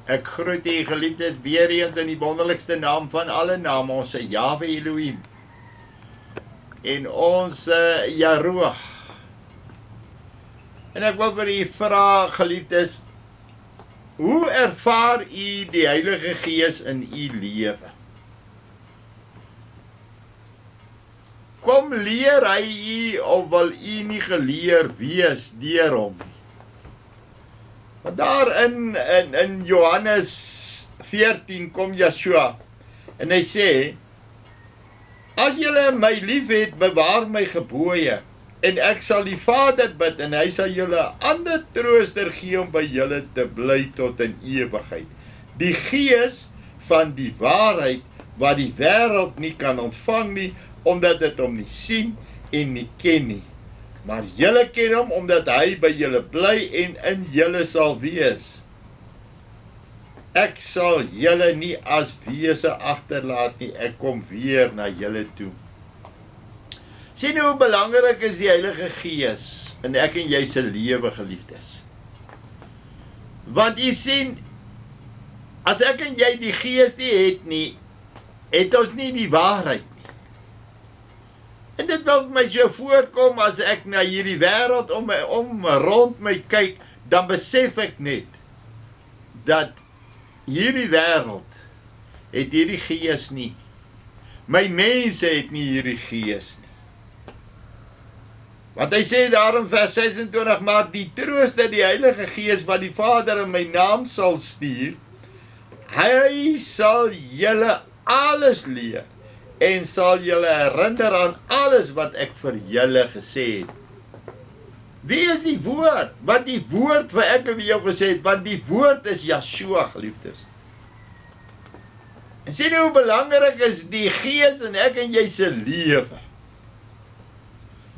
Ek groet u geliefdes weer eens in die wonderlikste naam van alle name, ons Jahwe Elohim. En ons Yahuwah. En ek wil vir u vra, geliefdes, hoe ervaar u die Heilige Gees in u lewe? Kom leer hy u of wil u nie geleer wees deur hom? Want daar in Johannes 14 kom Yeshua en hy sê, as julle my lief het, bewaar my gebooie, en ek sal die Vader bid, en hy sal julle 'n ander trooster gee om by julle te bly tot in ewigheid. Die Gees van die waarheid, wat die wêreld nie kan ontvang nie, omdat dit hom nie sien en nie ken nie. Maar julle ken hom, omdat hy by julle bly en in julle sal wees. Ek sal julle nie as wese agterlaat nie, ek kom weer na julle toe. Sien hoe belangrik is die Heilige Gees in ek en jy se lewe, geliefdes. Want jy sien, as ek en jy die Gees nie het nie, het ons nie die waarheid nie. En dit wil my so voorkom as ek na hierdie wêreld om rond my kyk, dan besef ek net dat hierdie wêreld het hierdie Gees nie. My mense het nie hierdie Gees nie. Want hy sê daar in vers 26, maar die trooster, die Heilige Gees wat die Vader in my naam sal stuur, hy sal julle alles leer en sal julle herinner aan alles wat ek vir julle gesê het. Wie is die woord? Wat die woord vir ek en vir jou gesê het, want die woord is Yeshua, geliefdes. En sien hoe belangrik is die Gees in ek en jy se lewe.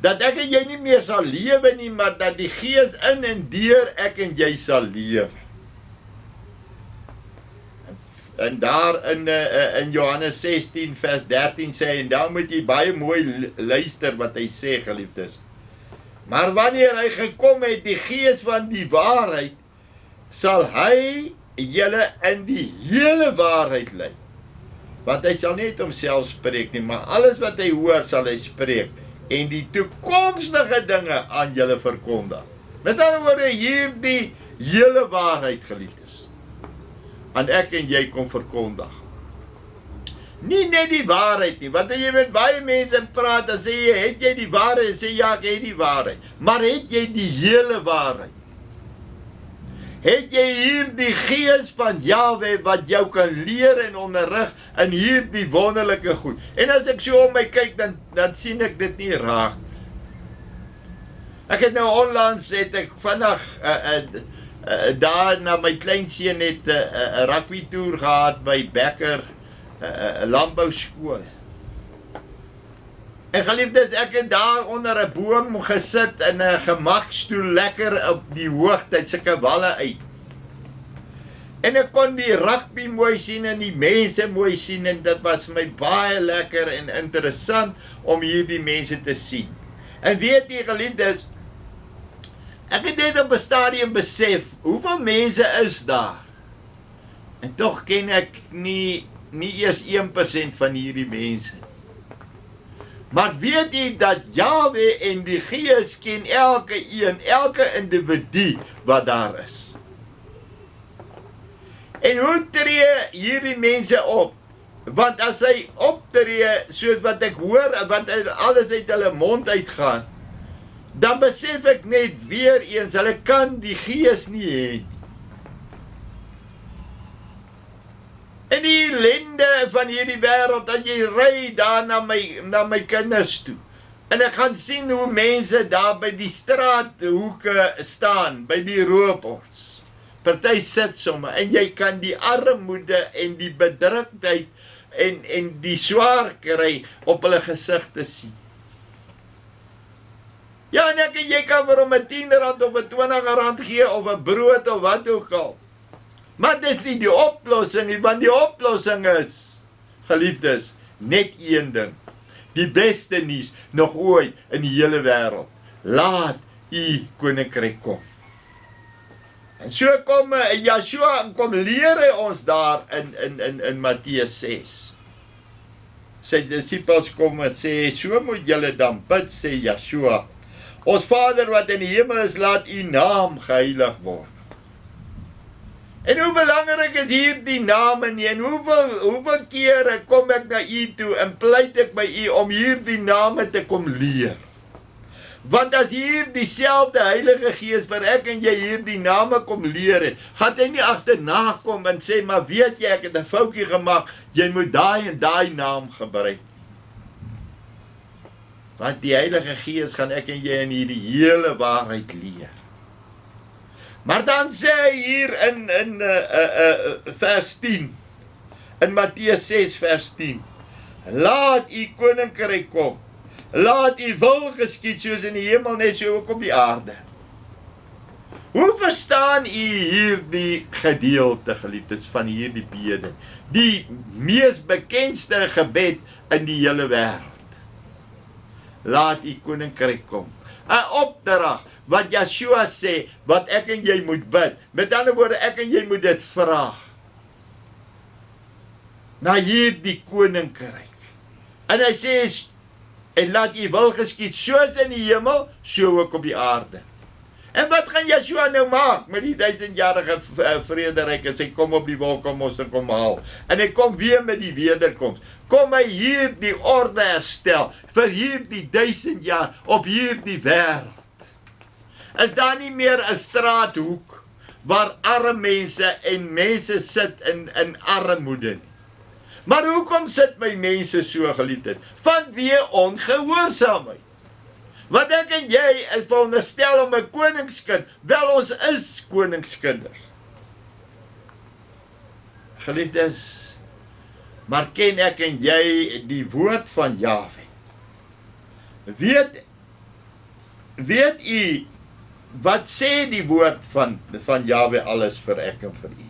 Dat ek en jy nie meer sal lewe nie, maar dat die Gees in en deur ek en jy sal lewe. En daar in Johannes 16 vers 13 sê, en daar moet jy baie mooi luister wat hy sê, geliefdes. Maar wanneer hy gekom het, die Gees van die waarheid, sal hy julle in die hele waarheid lei. Want hy sal nie homself spreek nie, maar alles wat hy hoor sal hy spreek, en die toekomstige dinge aan julle verkondig. Met ander woorde, hierdie hele waarheid, geliefdes, aan ek en jy kom verkondig. Nie net die waarheid nie, want jy met baie mense praat, dan sê jy, het jy die waarheid? En sê ja, ek het die waarheid. Maar het jy die hele waarheid? Het jy hier die Gees van Jahwe wat jou kan leer en onderrig in hierdie wonderlike goed? En as ek so om my kyk, dan sien ek dit nie raak. Ek het nou onlangs, het ek vandag daar na my kleinseun het 'n rugby toer gehad by Becker landbouskool. En geliefdes, ek het daar onder 'n boom gesit in 'n gemakstoel, lekker op die hoogte, sulke walle uit. En ek kon die rugby mooi sien en die mense mooi sien, en dit was vir my baie lekker en interessant om hierdie mense te sien. En weet jy, geliefdes, ek het net op 'n stadium besef, hoeveel mense is daar? En tog ken ek nie eers 1% van hierdie mense. Maar weet jy dat Jahwe en die Gees ken elke individu wat daar is. En hoe tree hierdie mense op? Want as hy optree, soos wat ek hoor, wat alles uit hulle mond uitgaan, dan besef ek net weer eens, hulle kan die Gees nie hê. En die ellende van hierdie wêreld, as jy ry daar na my kinders toe, en ek gaan sien hoe mense daar by die straathoeke staan, by die rooibos. Party sit sommer, en jy kan die armoede en die bedruktheid en die swaar kry op hulle gesigte sien. Ja, en ek en jy kan vir hom 'n R10 of 'n R20 gee, of 'n brood, of wat ook al. Maar dis nie die oplossing nie, want die oplossing is, geliefdes, net een ding. Die beste nuus nog ooit in die hele wêreld. Laat u koninkryk kom. En so kom Joshua en kom leer hy ons daar in Matteus 6. Sy disciples kom en sê, so moet julle dan bid, sê Joshua. Ons Vader wat in die hemel is, laat u naam geheilig word. En hoe belangrik is hier die name nie, en hoeveel kere kom ek na u toe en pleit ek by u om hier die name te kom leer. Want as hier dieselfde Heilige Gees vir ek en jy hier die name kom leer het, gaan hy nie agterna kom en sê, maar weet jy, ek het 'n foutjie gemaak, jy moet daai en daai naam gebruik. Want die Heilige Gees gaan ek en jy in hierdie hele waarheid leer. Maar dan sê hy hier in vers 10, in Matteus 6 vers 10, laat u koninkryk kom, laat u wil geskied soos in die hemel net so ook op die aarde. Hoe verstaan u hierdie gedeelte, geliefdes, van hierdie bede? Die mees bekendste gebed in die hele wêreld. Laat u koninkryk kom. 'n Opdrag wat Joshua sê, wat ek en jy moet bid. Met ander woorde, ek en jy moet dit vra. Na hierdie koninkryk. En hy sê, en laat u wil geskied, soos in die hemel, so ook op die aarde. En wat gaan Joshua nou maak met die 1000-jarige vrederyk, as hy kom op die wolk om ons te kom haal? En hy kom weer met die wederkoms. Kom hy hier die orde herstel, vir hier die 1000 jaar, op hier die wêreld. Is daar nie meer 'n straathoek, waar arme mense en mense sit in armoede nie? Maar hoekom sit my mense so, geliefdes? Vanweë ongehoorsaamheid. Want ek en jy is veronderstel om 'n koningskind, wel ons is koningskinders. Geliefdes, maar ken ek en jy die woord van Jahwe? Weet u, wat sê die woord van Jahwe alles vir ek en vir u?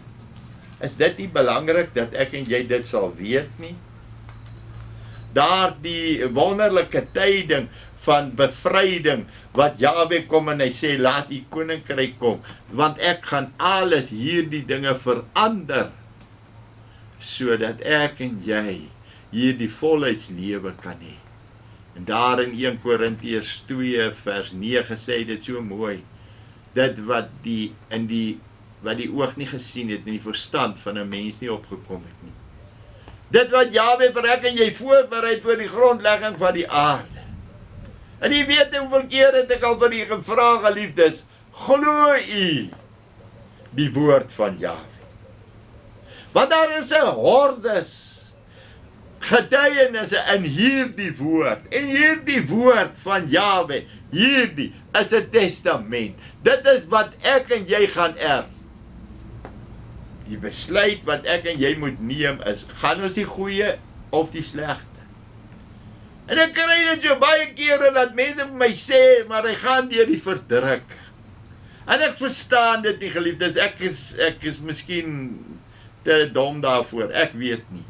Is dit nie belangrik dat ek en jy dit sal weet nie? Daar die wonderlike tyding van bevryding, wat Jahwe kom en hy sê, laat u koninkryk kom, want ek gaan alles hierdie dinge verander, sodat ek en jy hierdie volheidslewe kan hê. En daar in 1 Korintiërs 2 vers 9 sê dit so mooi, dit wat die oog nie gesien het, en die verstand van 'n mens nie opgekom het nie. Dit wat Jahwe vir ek en jy voorberei voor die grondlegging van die aarde. En jy weet hoeveel keer het ek al vir u gevra, geliefdes, glo u die woord van Jahwe? Want daar is 'n hordes getuienisse in hierdie woord, en hierdie woord van Jahwe, hierdie is 'n testament. Dit is wat ek en jy gaan erf. Die besluit wat ek en jy moet neem is, gaan ons die goeie of die slegte? En ek kry dit so baie kere dat mense vir my sê, maar hy gaan deur die verdruk. En ek verstaan dit nie, geliefdes, ek is miskien te dom daarvoor, ek weet nie.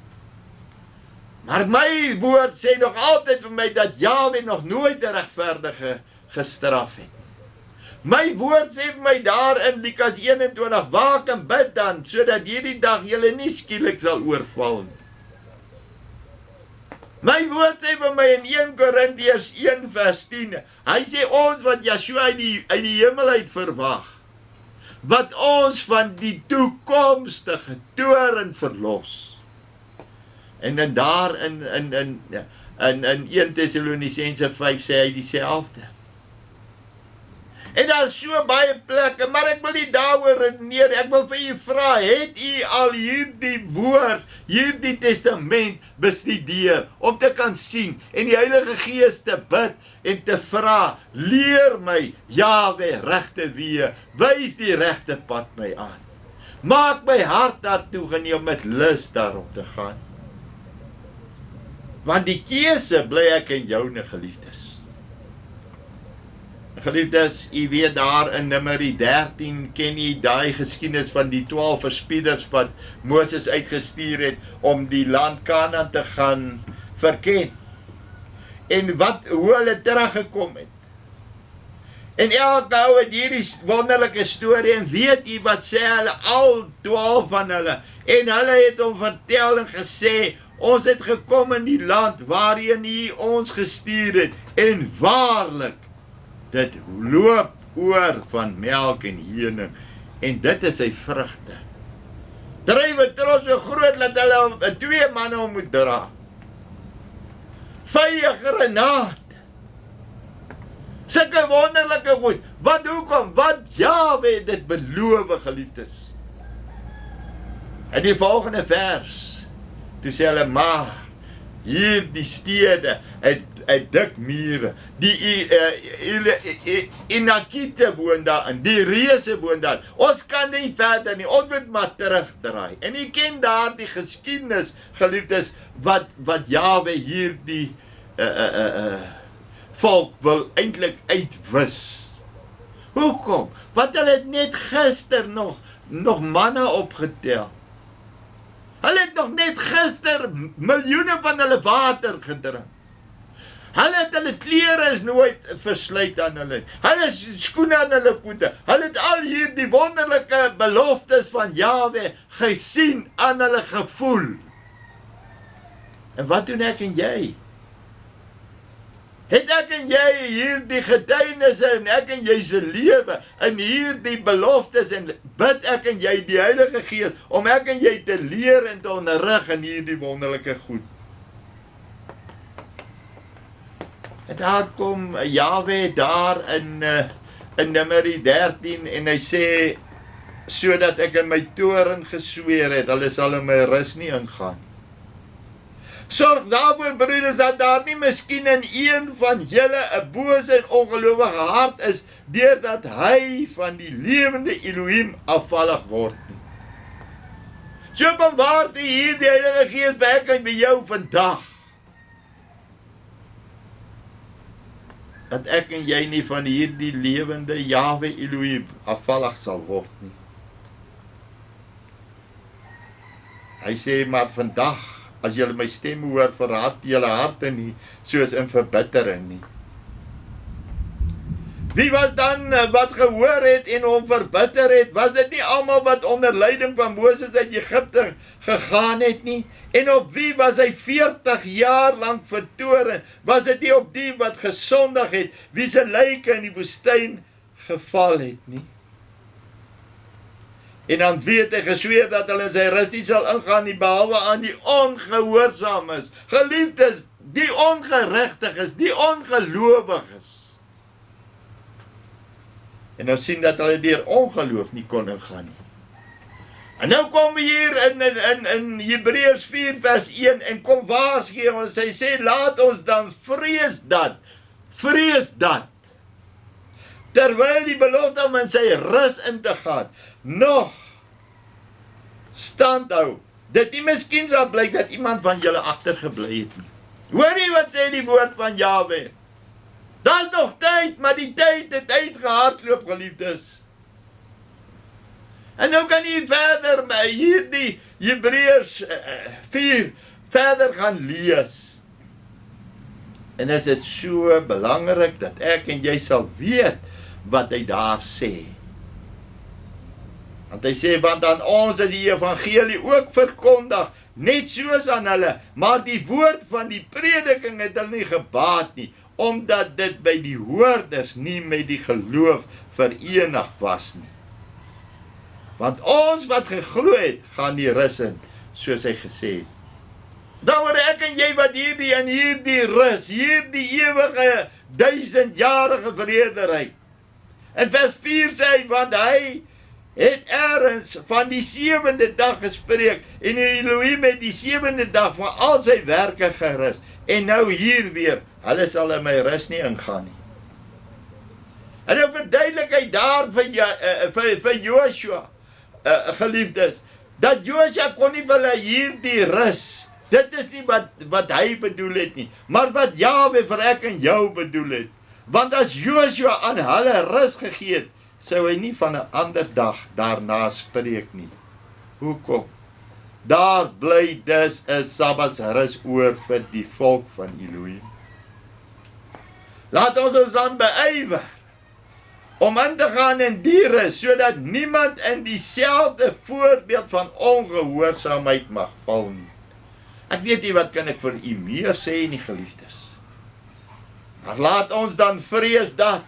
Maar my woord sê nog altyd vir my, dat Jahwe nog nooit 'n regverdige gestraf het. My woord sê vir my daar in Lukas 21, waak en bid dan, sodat hierdie dag julle nie skielik sal oorval nie. My woord sê vir my in 1 Korintiërs 1 vers 10, hy sê ons wat Joshua uit die hemel uit verwag, wat ons van die toekomstige toorn verlos. En dan daar in 1 Tessalonisense 5 sê hy dieselfde. En daar is so baie plekke, maar ek wil nie daaroor redeneer, ek wil vir u vra, het u al hierdie woord, hierdie testament bestudeer, om te kan sien, en die Heilige Gees te bid, en te vra, leer my, Jahwe, regte weë, wys die regte pad my aan. Maak my hart daartoe geneem met lus daarop te gaan. Want die keuse bly ek in joune, geliefdes. Geliefdes, u weet daar in Numeri 13, ken u daai geskiedenis van die 12 verspieders wat Moses uitgestuur het, om die land Kanaan te gaan verken. En hoe hulle teruggekom het. En elke ou het hierdie wonderlike storie, en weet jy wat sê hulle, al 12 van hulle, en hulle het hom vertel en gesê, ons het gekom in die land waarheen hy ons gestuur het, en waarlik, dit loop oor van melk en honing, en dit is sy vrugte. Druiwe trots so groot, dat hulle 2 manne om moet dra. Vye granaat. Sulke wonderlike goed. Wat hoekom? Wat Jahwe dit beloof, geliefdes. In die volgende vers, toe sê hulle, maar hier die stede, het dik mure, die Inakite woon daarin, die reëse woon daar. Ons kan nie verder nie, ons moet maar terugdraai. En jy ken daar die geskiedenis, geliefdes, wat Jahwe hier die volk wil eintlik uitwis. Hoekom? Want hulle het net gister nog manne opgetel. Hulle het nog net gister miljoene van hulle water gedrink. Hulle het hulle klere is nooit versluit aan hulle. Hulle skoene aan hulle voete. Hulle het al hier die wonderlike beloftes van Jahwe gesien, aan hulle gevoel. En wat doen ek en jy? Het ek en jy hier die getuienisse en ek en jy se lewe in hier die beloftes en bid ek en jy die Heilige Gees om ek en jy te leer en te onderrig in hier die wonderlike goed. En daar kom Jahwe daar in Numeri 13 en hy sê, sodat ek in my toren gesweer het, hulle sal in my rus nie ingaan. Sorg daarvoor, broeders, dat daar nie miskien in een van julle 'n bose en ongelowige hart is, deurdat hy van die lewende Elohim afvallig word nie. So kom waar die hier die Heilige Gees werk by jou vandag, dat ek en jy nie van hierdie lewende Jahwe Elohim afvallig sal word nie. Hy sê, maar vandag, as julle my stem hoor, verraad julle harte nie, soos in verbittering nie. Wie was dan wat gehoor het en hom verbitter het? Was dit nie almal wat onder leiding van Moses uit Egipte gegaan het nie? En op wie was hy 40 jaar lang vertoren? Was dit nie op die wat gesondig het, wie se lyke in die woestyn geval het nie? En dan weet hy gesweer dat hulle sy rus nie sal ingaan nie, behalwe aan die ongehoorsaames, geliefdes, die ongeregtiges, die ongelowiges. En nou sien dat hulle deur ongeloof nie kon ingaan nie. En nou kom hier in Hebreërs 4 vers 1 en kom waarsku ons, hy sê, laat ons dan vrees dat, terwyl die belofte om in sy rus in te gaan, nog stand hou, dit nie miskien sal blyk dat iemand van julle agtergebly het nie. Hoor jy wat sê die woord van Jahwe? Daar is nog tyd, maar die tyd het uitgehardloop, geliefdes. En nou kan jy verder met hierdie Hebreërs 4 verder gaan lees. En is dit so belangrik dat ek en jy sal weet wat hy daar sê. Want hy sê, want aan ons het die evangelie ook verkondig, net soos aan hulle, maar die woord van die prediking het hulle nie gebaat nie, omdat dit by die hoorders nie met die geloof verenig was nie. Want ons wat geglo het, gaan die rus in, soos hy gesê het. Dan word ek en jy wat hierdie rus, hierdie ewige 1000-jarige vrederyk. In vers 4 sê hy, want hy het ergens van die 7de dag gespreek, en Elohim het die 7de dag van al sy werke gerus, en nou hier weer, hulle sal in my rus nie ingaan nie. En nou verduidelik hy daar vir Joshua, geliefdes, dat Joshua kon nie wil hier die rus, dit is nie wat hy bedoel het nie, maar wat Jahwe vir ek en jou bedoel het. Want as Joshua aan hulle rus gegee het, sou hy nie van 'n ander dag daarna spreek nie. Hoekom? Daar bly dus 'n Sabbatsrus oor vir die volk van Elohim. Laat ons dan beywer om in te gaan in diere, sodat niemand in dieselfde voorbeeld van ongehoorsaamheid mag val nie. Ek weet nie wat kan ek vir u meer sê nie, geliefdes. Maar laat ons dan vrees dat,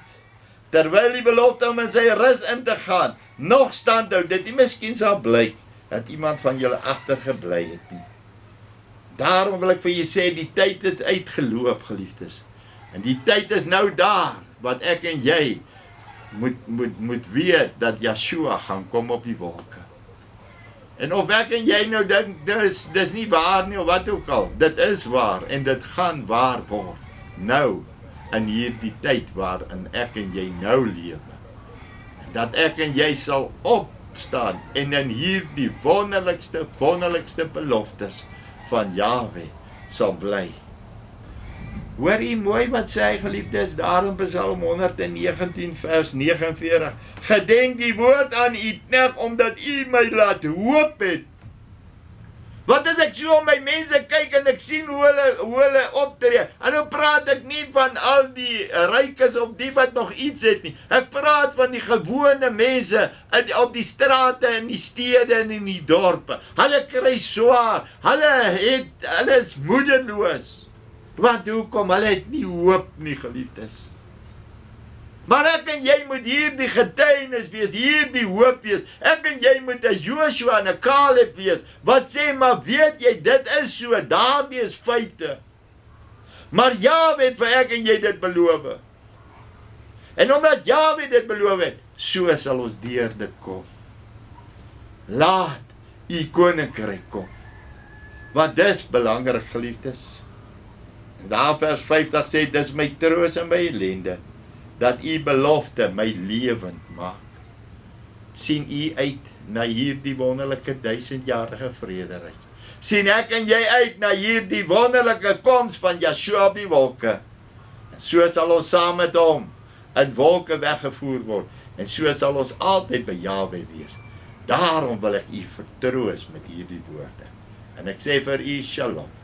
terwyl die belofte om in sy rus in te gaan, nog standhou, dit nie miskien sal blyk, dat iemand van julle agtergebly het nie. Daarom wil ek vir julle sê, die tyd het uitgeloop, geliefdes. En die tyd is nou daar, wat ek en jy moet weet, dat Yeshua gaan kom op die wolke. En of ek en jy nou dink, dis nie waar nie, of wat ook al, dit is waar, en dit gaan waar word. Nou, in hierdie tyd waarin ek en jy nou lewe. En dat ek en jy sal opstaan, en in hierdie wonderlikste beloftes van Yahweh sal bly. Hoor jy mooi wat sê hy, geliefdes, daar in Psalm 119 vers 49. Gedenk die woord aan u knegt, omdat u my laat hoop het. Wat as ek so om my mense kyk en ek sien hoe hulle optree, en nou praat ek nie van al die rykes of die wat nog iets het nie, ek praat van die gewone mense op die strate, in die stede en in die dorpe. Hulle kry swaar, hulle is moedeloos. Want hoekom? Hulle het nie hoop nie, geliefdes. Maar ek en jy moet hierdie getuienis wees, hierdie hoop wees. Ek en jy moet 'n Joshua en 'n Caleb wees, wat sê, maar weet jy, dit is so, daardie is feite. Maar Yahweh het vir ek en jy dit beloof. En omdat Yahweh dit beloof het, so sal ons deur dit kom. Laat u koninkryk kom. Want dis belangrik, geliefdes. En daar vers 50 sê, dis my troos en my ellende, dat u belofte my lewend maak. Sien u uit na hierdie wonderlike 1000-jarige vrederyk. Sien ek en jy uit na hierdie wonderlike koms van Yeshua op die wolke. En so sal ons saam met hom in wolke weggevoer word. En so sal ons altyd by Yahweh wees. Daarom wil ek u vertroos met hierdie woorde. En ek sê vir u shalom.